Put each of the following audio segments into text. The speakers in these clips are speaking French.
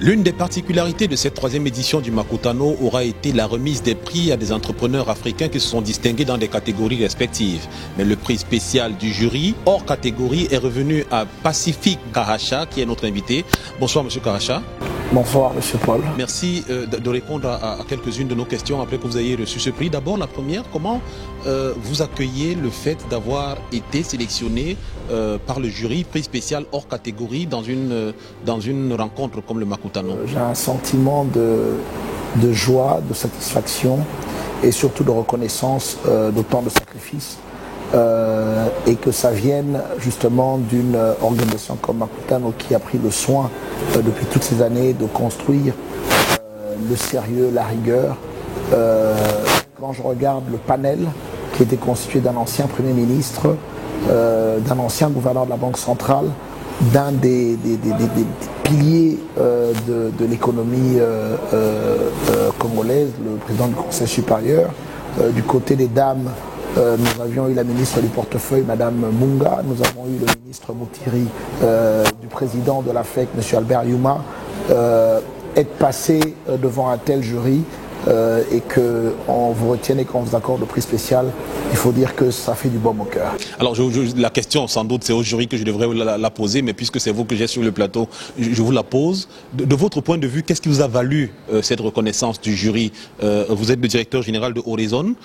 L'une des particularités de cette troisième édition du Makutano aura été la remise des prix à des entrepreneurs africains qui se sont distingués dans des catégories respectives. Mais le prix spécial du jury, hors catégorie, est revenu à Pacifique Karacha, qui est notre invité. Bonsoir Monsieur Karacha. Bonsoir Monsieur Paul. Merci de répondre à quelques-unes de nos questions après que vous ayez reçu ce prix. D'abord, la première, comment vous accueillez le fait d'avoir été sélectionné par le jury, prix spécial hors catégorie dans une rencontre comme le Makutano? J'ai un sentiment de joie, de satisfaction et surtout de reconnaissance d'autant de sacrifices et que ça vienne justement d'une organisation comme Makutano qui a pris le soin depuis toutes ces années de construire le sérieux, la rigueur. Quand je regarde le panel qui était constitué d'un ancien Premier ministre, d'un ancien gouverneur de la Banque centrale, d'un des piliers de l'économie congolaise, le président du Conseil supérieur. Du côté des dames, nous avions eu la ministre du portefeuille, Madame Munga. Nous avons eu le ministre Moutiri, du président de la FEC, M. Albert Yuma. Être passé devant un tel jury et qu'on vous retienne et qu'on vous accorde le prix spécial, il faut dire que ça fait du baume au cœur. Alors la question sans doute c'est au jury que je devrais la poser, mais puisque c'est vous que j'ai sur le plateau, je vous la pose. De votre point de vue, qu'est-ce qui vous a valu cette reconnaissance du jury? Vous êtes le directeur général de Horizon.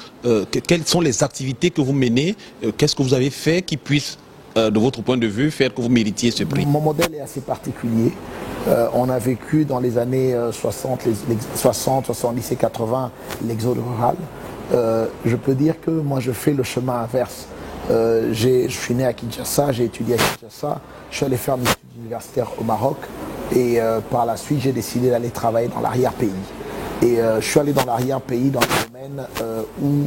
Quelles sont les activités que vous menez? Qu'est-ce que vous avez fait qui puisse, de votre point de vue, faire que vous méritiez ce prix? Mon modèle est assez particulier. On a vécu dans les années 60, 70 et 80 l'exode rural. Je peux dire que moi je fais le chemin inverse. Je suis né à Kinshasa, j'ai étudié à Kinshasa, je suis allé faire mes études universitaires au Maroc et par la suite j'ai décidé d'aller travailler dans l'arrière-pays. Et je suis allé dans l'arrière-pays dans le domaine où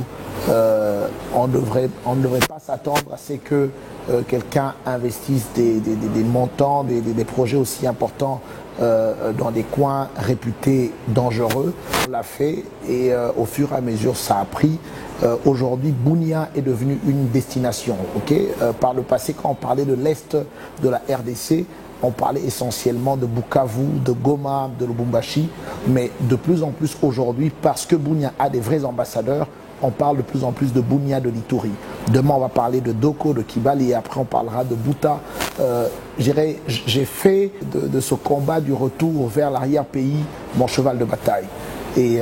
on ne devrait pas s'attendre à ce que quelqu'un investisse des montants, des projets aussi importants dans des coins réputés dangereux. On l'a fait et au fur et à mesure ça a pris. Aujourd'hui, Bunia est devenu une destination. Par le passé, quand on parlait de l'Est de la RDC, on parlait essentiellement de Bukavu, de Goma, de Lubumbashi, mais de plus en plus aujourd'hui, parce que Bunia a des vrais ambassadeurs, on parle de plus en plus de Bunia de l'Ituri. Demain, on va parler de Doko, de Kibali, et après, on parlera de Buta. J'ai fait de ce combat du retour vers l'arrière-pays mon cheval de bataille. Et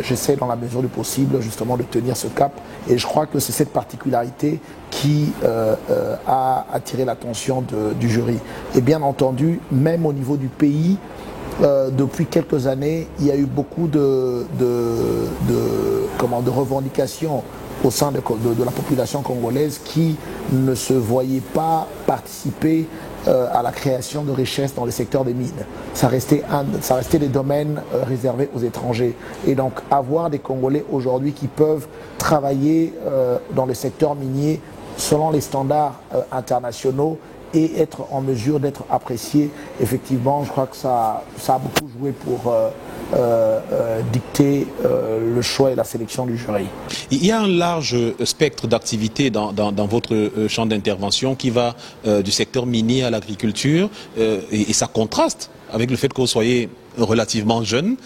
j'essaie, dans la mesure du possible, justement, de tenir ce cap. Et je crois que c'est cette particularité qui a attiré l'attention du jury. Et bien entendu, même au niveau du pays, depuis quelques années, il y a eu beaucoup de revendications au sein de la population congolaise qui ne se voyait pas participer à la création de richesses dans le secteur des mines. Ça restait des domaines réservés aux étrangers. Et donc avoir des Congolais aujourd'hui qui peuvent travailler dans le secteur minier selon les standards internationaux et être en mesure d'être appréciés, effectivement, je crois que ça a beaucoup joué pour dicter le choix et la sélection du jury. Il y a un large spectre d'activités dans votre champ d'intervention qui va du secteur minier à l'agriculture et ça contraste avec le fait que vous soyez relativement jeune.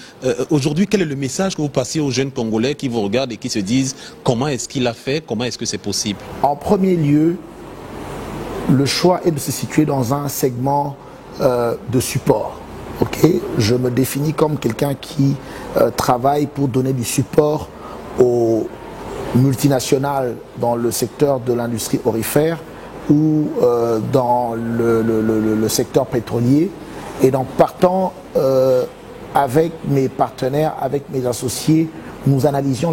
Aujourd'hui, quel est le message que vous passez aux jeunes Congolais qui vous regardent et qui se disent comment est-ce qu'il a fait, comment est-ce que c'est possible? En premier lieu, le choix est de se situer dans un segment de support. Je me définis comme quelqu'un qui travaille pour donner du support aux multinationales dans le secteur de l'industrie aurifère ou dans le secteur pétrolier. Et donc partant avec mes partenaires, avec mes associés, nous analysons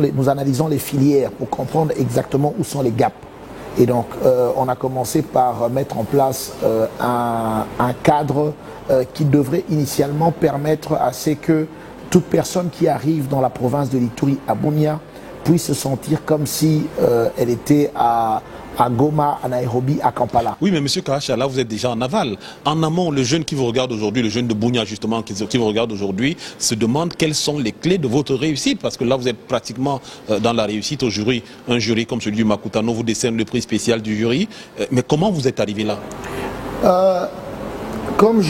les filières pour comprendre exactement où sont les gaps. Et donc on a commencé par mettre en place un cadre qui devrait initialement permettre à ce que toute personne qui arrive dans la province de l'Ituri à Bunia puisse se sentir comme si elle était à Goma, à Nairobi, à Kampala. Oui, mais M. Karacha, là vous êtes déjà en aval. En amont, le jeune qui vous regarde aujourd'hui, le jeune de Bunia justement, qui vous regarde aujourd'hui, se demande quelles sont les clés de votre réussite. Parce que là vous êtes pratiquement dans la réussite au jury. Un jury comme celui du Makutano vous décerne le prix spécial du jury. Mais comment vous êtes arrivé là? comme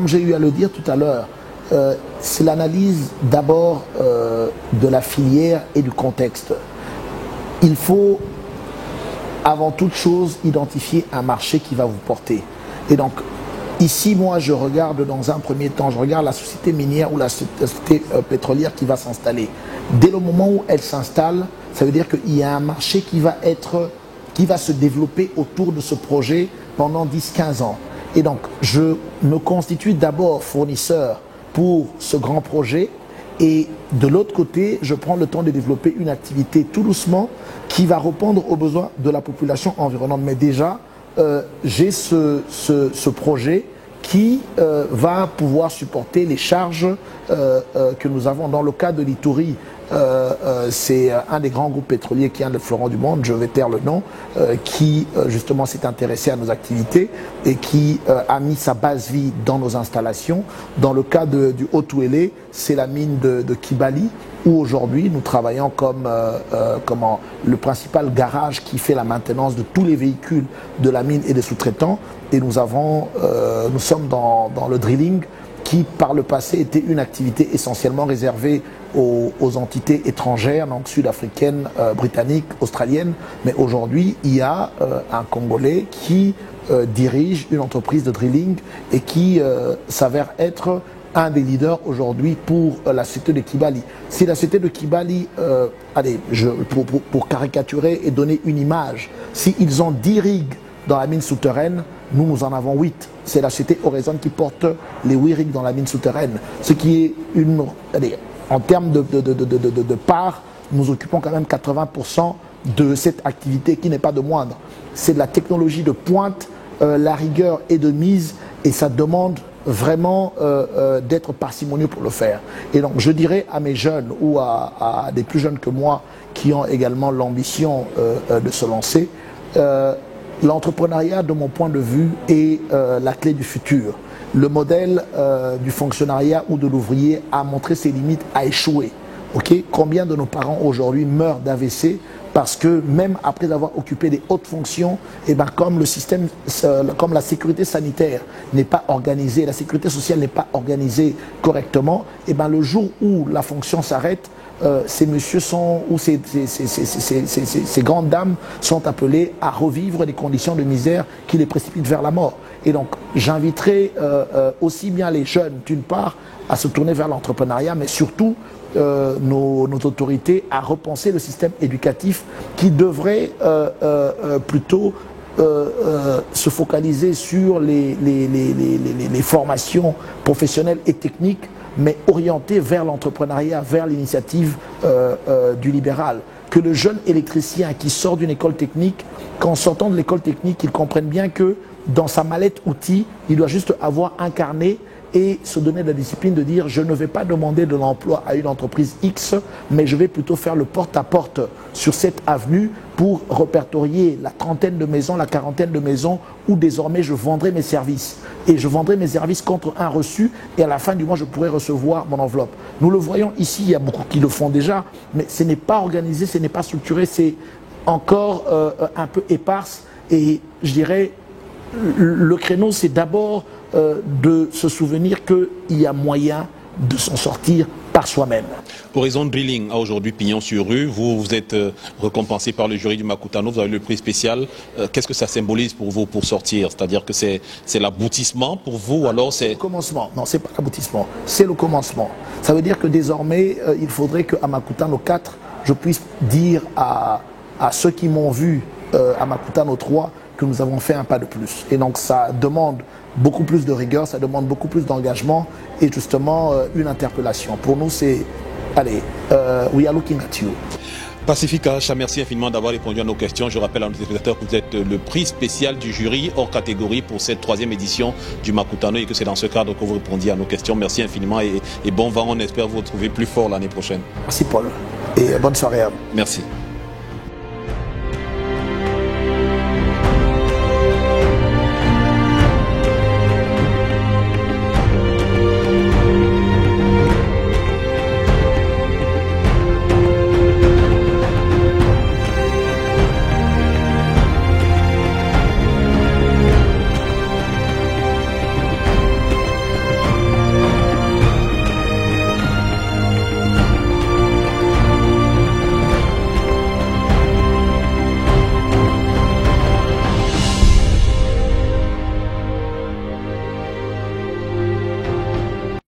j'ai eu à le dire tout à l'heure, c'est l'analyse d'abord de la filière et du contexte. Il faut avant toute chose identifier un marché qui va vous porter. Et donc ici, moi, je regarde dans un premier temps, je regarde la société minière ou la société pétrolière qui va s'installer. Dès le moment où elle s'installe, ça veut dire qu'il y a un marché qui va se développer autour de ce projet pendant 10-15 ans. Et donc, je me constitue d'abord fournisseur pour ce grand projet. Et de l'autre côté, je prends le temps de développer une activité tout doucement qui va répondre aux besoins de la population environnante. Mais déjà, j'ai ce projet qui va pouvoir supporter les charges que nous avons. Dans le cas de l'Itourie, c'est un des grands groupes pétroliers qui est un des fleurons du monde, je vais taire le nom, qui justement s'est intéressé à nos activités et qui a mis sa base vie dans nos installations. Dans le cas du Haut-Touélé, c'est la mine de Kibali, où aujourd'hui nous travaillons comme le principal garage qui fait la maintenance de tous les véhicules de la mine et des sous-traitants. Et nous sommes dans le drilling qui par le passé était une activité essentiellement réservée aux entités étrangères, donc sud-africaines, britanniques, australiennes. Mais aujourd'hui, il y a un Congolais qui dirige une entreprise de drilling et qui s'avère être un des leaders aujourd'hui pour la société de Kibali. Si la société de Kibali, pour caricaturer et donner une image, s'ils ont 10 rigs dans la mine souterraine, nous en avons 8. C'est la société Horizon qui porte les 8 rigs dans la mine souterraine. Ce qui est en termes de part, nous occupons quand même 80% de cette activité qui n'est pas de moindre. C'est de la technologie de pointe, la rigueur est de mise et ça demande vraiment d'être parcimonieux pour le faire. Et donc je dirais à mes jeunes ou à des plus jeunes que moi qui ont également l'ambition de se lancer, l'entrepreneuriat de mon point de vue est la clé du futur. Le modèle du fonctionnariat ou de l'ouvrier a montré ses limites, a échoué. Combien de nos parents aujourd'hui meurent d'AVC parce que même après avoir occupé des hautes fonctions, comme le système, comme la sécurité sanitaire n'est pas organisée, la sécurité sociale n'est pas organisée correctement, le jour où la fonction s'arrête, ces messieurs ou ces grandes dames sont appelés à revivre des conditions de misère qui les précipitent vers la mort. Et donc j'inviterai aussi bien les jeunes d'une part à se tourner vers l'entrepreneuriat, mais surtout nos autorités à repenser le système éducatif qui devrait plutôt se focaliser sur les formations professionnelles et techniques, mais orientées vers l'entrepreneuriat, vers l'initiative du libéral. Que le jeune électricien qui sort d'une école technique, qu'en sortant de l'école technique, il comprenne bien que dans sa mallette outils, il doit juste avoir un carnet et se donner la discipline de dire je ne vais pas demander de l'emploi à une entreprise X, mais je vais plutôt faire le porte-à-porte sur cette avenue pour répertorier la trentaine de maisons, la quarantaine de maisons où désormais je vendrai mes services. Et je vendrai mes services contre un reçu et à la fin du mois je pourrai recevoir mon enveloppe. Nous le voyons ici, il y a beaucoup qui le font déjà, mais ce n'est pas organisé, ce n'est pas structuré, c'est encore un peu éparse et je dirais le créneau c'est d'abord de se souvenir qu'il y a moyen de s'en sortir par soi-même. Horizon Drilling a aujourd'hui pignon sur rue. Vous êtes récompensé par le jury du Makutano. Vous avez le prix spécial. Qu'est-ce que ça symbolise pour vous pour sortir? C'est-à-dire que c'est l'aboutissement pour vous ou alors c'est... Le commencement. Non, c'est pas l'aboutissement. C'est le commencement. Ça veut dire que désormais, il faudrait qu'à Makutano 4, je puisse dire à ceux qui m'ont vu à Makutano 3 que nous avons fait un pas de plus. Et donc ça demande beaucoup plus de rigueur, ça demande beaucoup plus d'engagement et justement une interpellation. Pour nous, c'est, allez, we are looking at you. Pacifique Acha, merci infiniment d'avoir répondu à nos questions. Je rappelle à nos téléspectateurs que vous êtes le prix spécial du jury hors catégorie pour cette 3e édition du Makutano et que c'est dans ce cadre que vous répondiez à nos questions. Merci infiniment et bon vent. On espère vous retrouver plus fort l'année prochaine. Merci Paul et bonne soirée à vous. Merci.